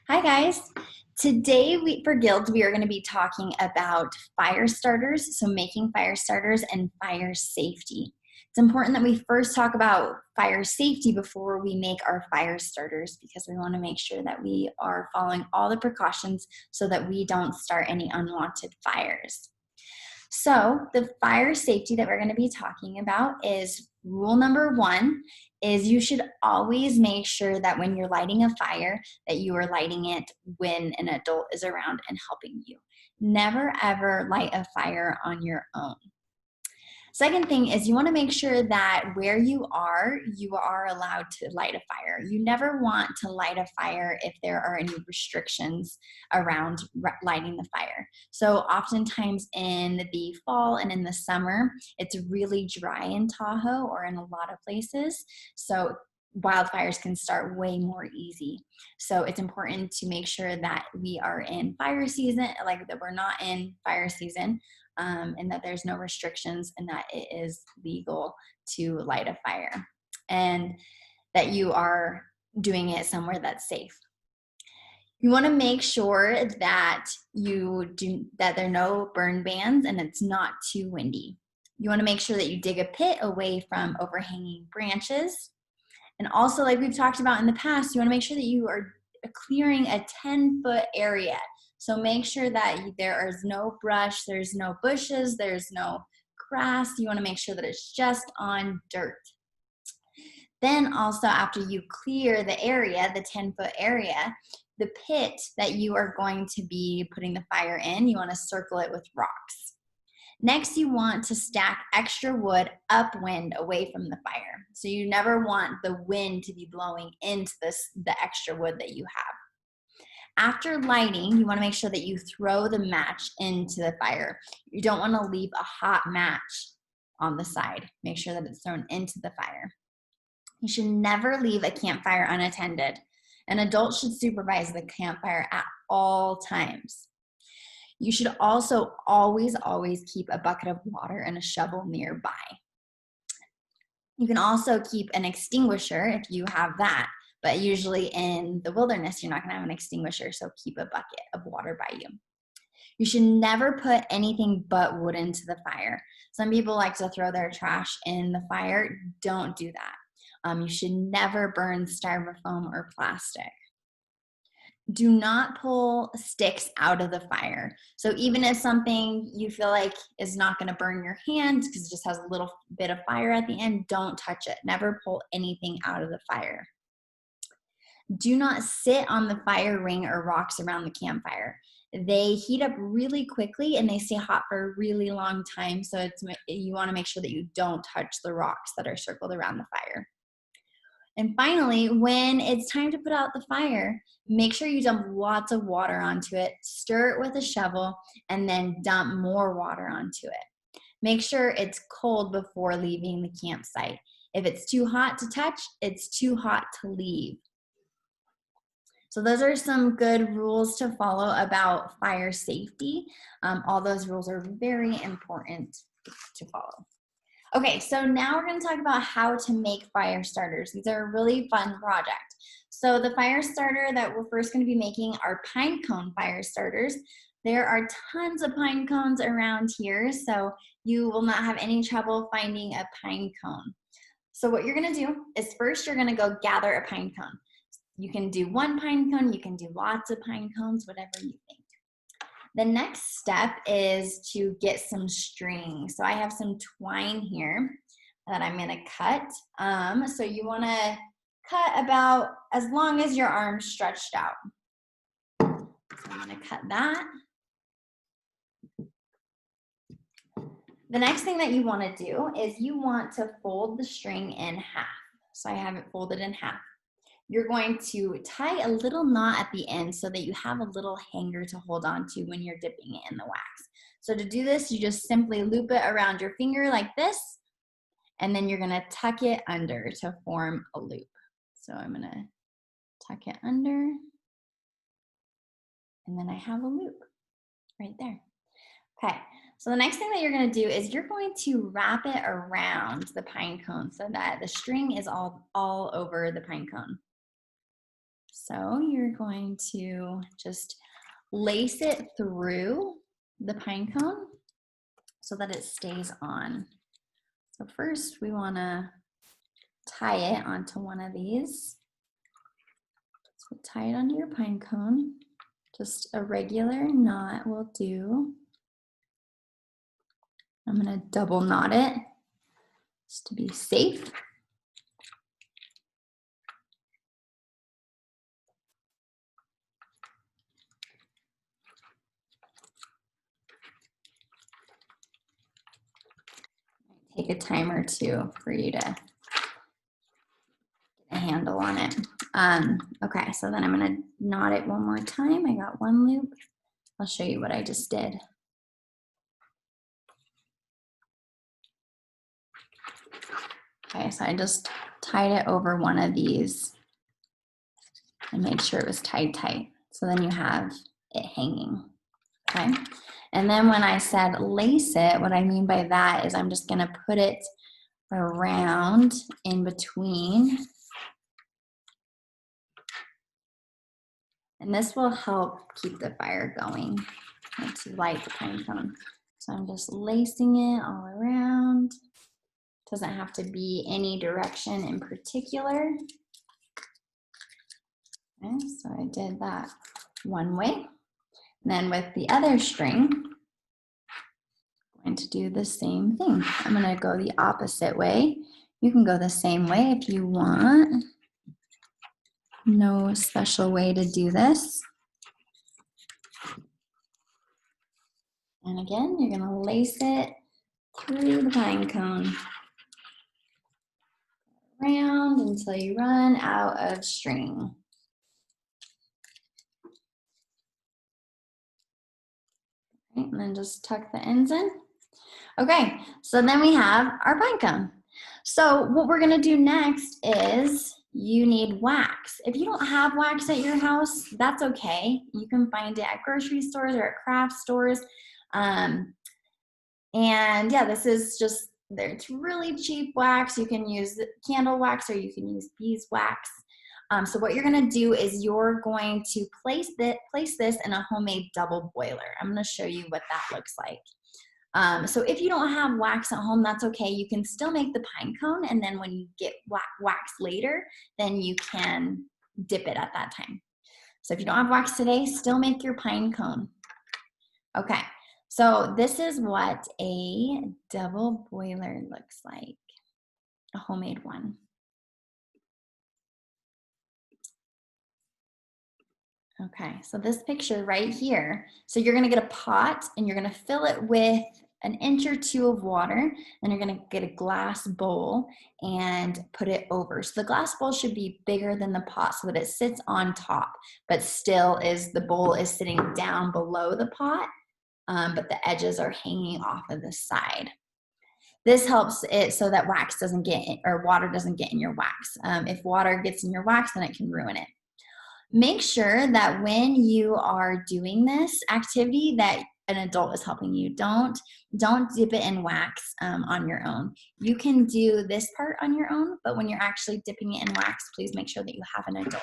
Hi guys. Today for Guild we are going to be talking about fire starters, so making fire starters and fire safety. It's important that we first talk about fire safety before we make our fire starters because we want to make sure that we are following all the precautions so that we don't start any unwanted fires. So the fire safety that we're going to be talking about is rule number 1 is you should always make sure that when you're lighting a fire that you are lighting it when an adult is around and helping you. Never ever light a fire on your own. Second thing is you want to make sure that where you are allowed to light a fire. You never want to light a fire if there are any restrictions around lighting the fire. So oftentimes in the fall and in the summer, it's really dry in Tahoe or in a lot of places. So wildfires can start way more easy. So it's important to make sure that we are in fire season, like that we're not in fire season, and that there's no restrictions and that it is legal to light a fire and that you are doing it somewhere that's safe. You want to make sure that that there are no burn bans and it's not too windy. You want to make sure that you dig a pit away from overhanging branches. And also, like we've talked about in the past, you want to make sure that you are clearing a 10-foot area. So make sure that there is no brush, there's no bushes, there's no grass. You want to make sure that it's just on dirt. Then also after you clear the area, the 10-foot area, the pit that you are going to be putting the fire in, you want to circle it with rocks. Next, you want to stack extra wood upwind away from the fire. So you never want the wind to be blowing into the extra wood that you have. After lighting, you want to make sure that you throw the match into the fire. You don't want to leave a hot match on the side. Make sure that it's thrown into the fire. You should never leave a campfire unattended. An adult should supervise the campfire at all times. You should also always keep a bucket of water and a shovel nearby. You can also keep an extinguisher if you have that, but usually in the wilderness, you're not going to have an extinguisher, so keep a bucket of water by you. You should never put anything but wood into the fire. Some people like to throw their trash in the fire. Don't do that. You should never burn styrofoam or plastic. Do not pull sticks out of the fire. So even if something you feel like is not going to burn your hands because it just has a little bit of fire at the end, don't touch it. Never pull anything out of the fire. Do not sit on the fire ring or rocks around the campfire. They heat up really quickly and they stay hot for a really long time. So you want to make sure that you don't touch the rocks that are circled around the fire. And finally, when it's time to put out the fire, make sure you dump lots of water onto it, stir it with a shovel, and then dump more water onto it. Make sure it's cold before leaving the campsite. If it's too hot to touch, it's too hot to leave. So those are some good rules to follow about fire safety. All those rules are very important to follow. Okay, so now we're going to talk about how to make fire starters. These are a really fun project. So the fire starter that we're first going to be making are Pinecone fire starters. There are tons of pine cones around here, so you will not have any trouble finding a pine cone. So what you're going to do is first you're going to go gather a pine cone. You can do one pine cone, you can do lots of pine cones, whatever you think. The next step is to get some string. So I have some twine here that I'm going to cut. So you want to cut about as long as your arm's stretched out. So I'm going to cut that. The next thing that you want to do is you want to fold the string in half. So I have it folded in half. You're going to tie a little knot at the end so that you have a little hanger to hold on to when you're dipping it in the wax. So to do this, you just simply loop it around your finger like this, and then you're gonna tuck it under to form a loop. So I'm gonna tuck it under, and then I have a loop right there. Okay, so the next thing that you're gonna do is you're going to wrap it around the pine cone so that the string is all over the pine cone. So you're going to just lace it through the pine cone so that it stays on. So first we want to tie it onto one of these. So tie it onto your pine cone. Just a regular knot will do. I'm going to double knot it just to be safe. Take a time or two for you to get a handle on it. Okay, so then I'm going to knot it one more time. I got one loop. I'll show you what I just did. Okay, so I just tied it over one of these and made sure it was tied tight. So then you have it hanging, okay? And then when I said lace it, what I mean by that is I'm just gonna put it around in between. And this will help keep the fire going to light the pine cone. So I'm just lacing it all around. Doesn't have to be any direction in particular. Okay, so I did that one way. And then with the other string, I'm going to do the same thing. I'm going to go the opposite way. You can go the same way if you want. No special way to do this. And again, you're going to lace it through the pine cone around until you run out of string. Okay, and then just tuck the ends in. Okay, so then we have our pine cone. So what we're gonna do next is you need wax. If you don't have wax at your house, that's okay. You can find it at grocery stores or at craft stores. And yeah, this is just, it's really cheap wax. You can use candle wax or you can use beeswax. So what you're gonna do is you're going to place this in a homemade double boiler. I'm gonna show you what that looks like. So if you don't have wax at home, that's okay. You can still make the pine cone, and then when you get wax later, then you can dip it at that time. So if you don't have wax today, still make your pine cone. Okay, so this is what a double boiler looks like, a homemade one. Okay, so this picture right here, so you're gonna get a pot and you're gonna fill it with an inch or two of water, and you're gonna get a glass bowl and put it over. So the glass bowl should be bigger than the pot so that it sits on top, but still the bowl is sitting down below the pot, but the edges are hanging off of the side. This helps it so that wax doesn't get in, or water doesn't get in your wax. If water gets in your wax, then it can ruin it. Make sure that when you are doing this activity that an adult is helping you. Don't dip it in wax on your own. You can do this part on your own, but when you're actually dipping it in wax, please make sure that you have an adult.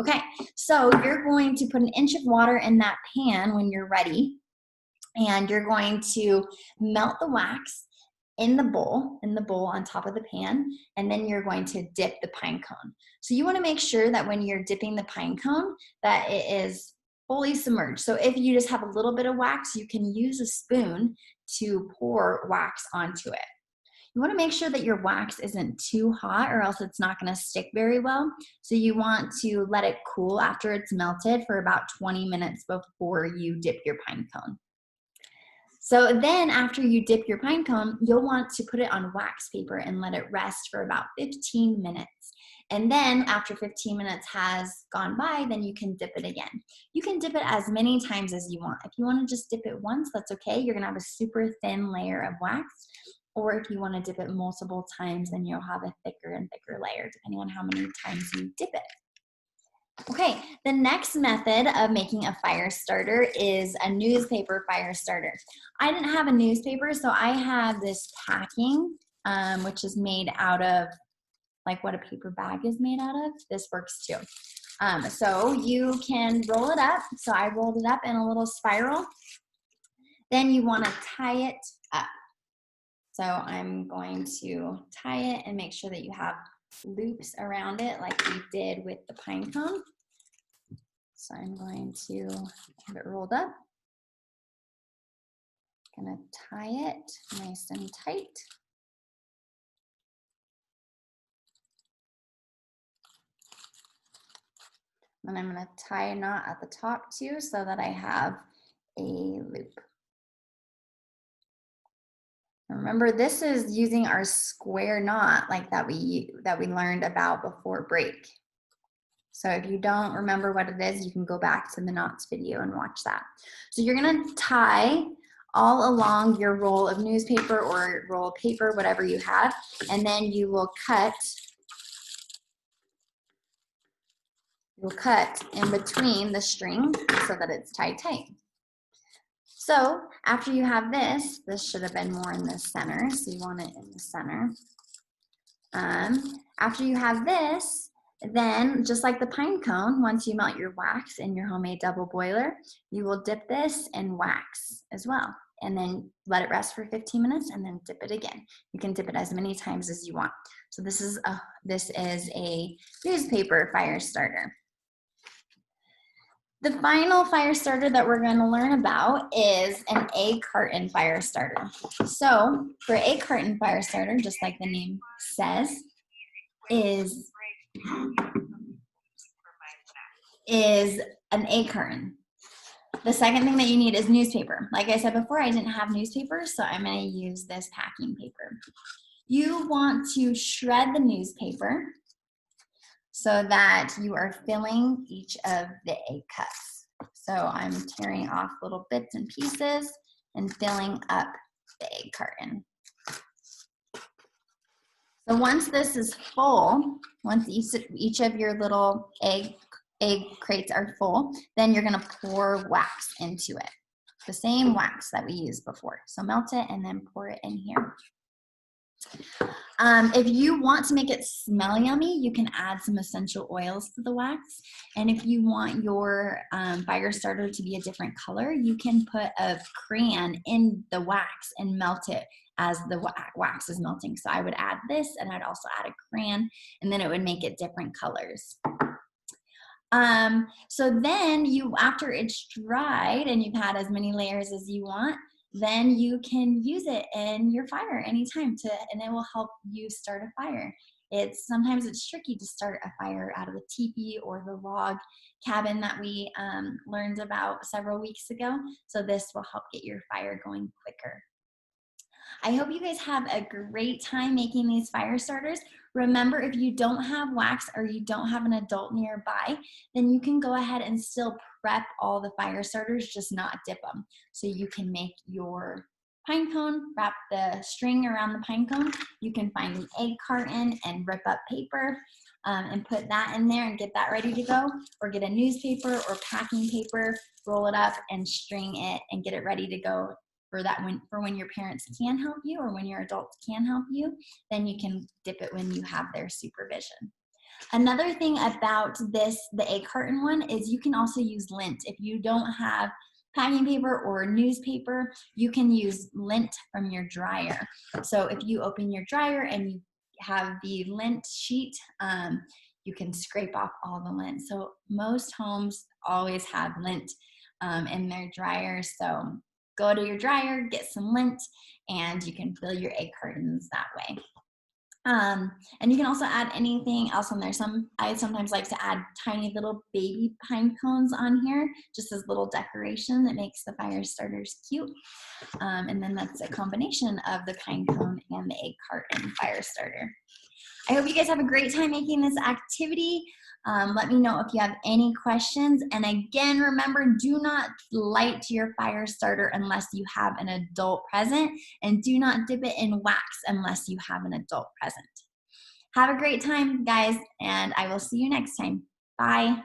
Okay, so you're going to put an inch of water in that pan when you're ready, and you're going to melt the wax in the bowl on top of the pan, and then you're going to dip the pine cone. So you want to make sure that when you're dipping the pine cone that it is fully submerged. So if you just have a little bit of wax, you can use a spoon to pour wax onto it. You want to make sure that your wax isn't too hot, or else it's not going to stick very well. So you want to let it cool after it's melted for about 20 minutes before you dip your pine cone. So then after you dip your pine cone, you'll want to put it on wax paper and let it rest for about 15 minutes. And then after 15 minutes has gone by, then you can dip it again. You can dip it as many times as you want. If you want to just dip it once, that's okay. You're going to have a super thin layer of wax. Or if you want to dip it multiple times, then you'll have a thicker and thicker layer, depending on how many times you dip it. Okay, the next method of making a fire starter is a newspaper fire starter. I didn't have a newspaper, so I have this packing, which is made out of like what a paper bag is made out of. This works too. So you can roll it up. So I rolled it up in a little spiral. Then you want to tie it up. So I'm going to tie it and make sure that you have loops around it like we did with the pine cone. So I'm going to have it rolled up. Gonna tie it nice and tight. Then I'm gonna tie a knot at the top too so that I have a loop. Remember, this is using our square knot like that we learned about before break. So if you don't remember what it is, you can go back to the knots video and watch that. So you're gonna tie all along your roll of newspaper or roll of paper, whatever you have, and then you will cut in between the string so that it's tied tight. So after you have this should have been more in the center, so you want it in the center. After you have this, then just like the pine cone, once you melt your wax in your homemade double boiler, you will dip this in wax as well, and then let it rest for 15 minutes and then dip it again. You can dip it as many times as you want. So this is a newspaper fire starter. The final fire starter that we're going to learn about is an egg carton fire starter. So for egg carton fire starter, just like the name says, is an egg carton. The second thing that you need is newspaper. Like I said before, I didn't have newspaper, so I'm going to use this packing paper. You want to shred the newspaper so that you are filling each of the egg cups. So I'm tearing off little bits and pieces and filling up the egg carton. So once this is full, once each of your little egg crates are full, then you're gonna pour wax into it. The same wax that we used before. So melt it and then pour it in here. If you want to make it smell yummy, you can add some essential oils to the wax. And if you want your fire starter to be a different color, you can put a crayon in the wax and melt it as the wax is melting. So I would add this, and I'd also add a crayon, and then it would make it different colors. So then after it's dried and you've had as many layers as you want, then you can use it in your fire anytime and it will help you start a fire. Sometimes it's tricky to start a fire out of the teepee or the log cabin that we learned about several weeks ago. So this will help get your fire going quicker. I hope you guys have a great time making these fire starters. Remember, if you don't have wax or you don't have an adult nearby, then you can go ahead and still prep all the fire starters, just not dip them. So you can make your pine cone, wrap the string around the pine cone. You can find an egg carton and rip up paper and put that in there and get that ready to go, or get a newspaper or packing paper, roll it up and string it and get it ready to go for when your parents can help you or when your adults can help you, then you can dip it when you have their supervision. Another thing about the egg carton one is you can also use lint. If you don't have packing paper or newspaper, you can use lint from your dryer. So if you open your dryer and you have the lint sheet, you can scrape off all the lint. So most homes always have lint in their dryer. So go to your dryer, get some lint, and you can fill your egg cartons that way. And you can also add anything else on there. I sometimes like to add tiny little baby pine cones on here, just as little decoration that makes the fire starters cute. And then that's a combination of the pine cone and the egg carton fire starter. I hope you guys have a great time making this activity. Let me know if you have any questions. And again, remember, do not light your fire starter unless you have an adult present, and do not dip it in wax unless you have an adult present. Have a great time, guys, and I will see you next time. Bye.